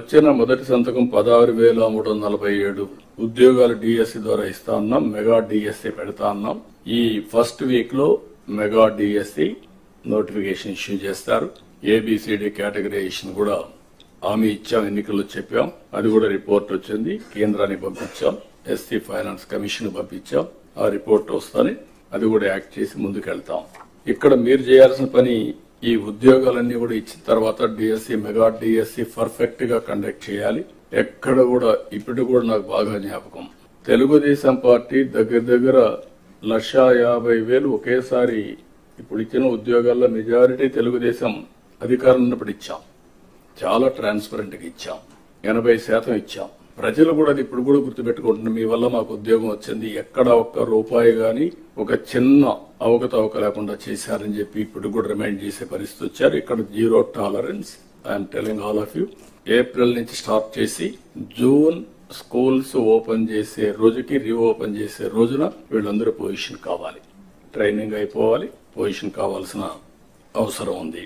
వచ్చిన మొదటి సంతకం 16,347 ఉద్యోగాలు డిఎస్సి ద్వారా ఇస్తా ఉన్నాం. మెగా డిఎస్సి పెడతా ఉన్నాం. ఈ ఫస్ట్ వీక్ లో మెగా డిఎస్సి నోటిఫికేషన్ ఇష్యూ చేస్తారు. ఏబిసిడి కేటగరైజేషన్ కూడా హామీ ఇచ్చాం, ఎన్నికల్లో చెప్పాం. అది కూడా రిపోర్ట్ వచ్చింది, కేంద్రానికి పంపించాం, ఎస్సీ ఫైనాన్స్ కమిషన్ పంపించాం. ఆ రిపోర్ట్ వస్తానే అది కూడా యాక్ట్ చేసి ముందుకెళ్తాం. ఇక్కడ మీరు చేయాల్సిన పని ఈ ఉద్యోగాలన్నీ కూడా ఇచ్చిన తర్వాత డిఎస్సి మెగా డిఎస్సి పర్ఫెక్ట్ గా కండక్ట్ చేయాలి. ఎక్కడ కూడా ఇప్పుడు కూడా నాకు బాగా జ్ఞాపకం, తెలుగుదేశం పార్టీ దగ్గర 1,50,000 ఒకేసారి ఇప్పుడు ఇచ్చిన ఉద్యోగాల్లో మెజారిటీ తెలుగుదేశం అధికారం ఉన్నప్పుడు ఇచ్చాం. చాలా ట్రాన్స్పరెంట్ గా ఇచ్చాం, 80% ఇచ్చాం. ప్రజలు కూడా అది ఇప్పుడు కూడా గుర్తుపెట్టుకుంటున్నారు. మీ వల్ల మాకు ఉద్యోగం వచ్చింది, ఎక్కడ ఒక్క రూపాయి గాని ఒక చిన్న అవకతవక లేకుండా చేశారని చెప్పి ఇప్పుడు కూడా రిమైండ్ చేసే పరిస్థితి వచ్చారు. ఇక్కడ zero tolerance. I'm telling all of you. April నుంచి స్టార్ట్ చేసి జూన్ స్కూల్స్ ఓపెన్ చేసే రోజుకి రీఓపెన్ చేసే రోజున వీళ్ళందరూ పొజిషన్ కావాలి, ట్రైనింగ్ అయిపోవాలి, పొజిషన్ కావాల్సిన అవసరం ఉంది.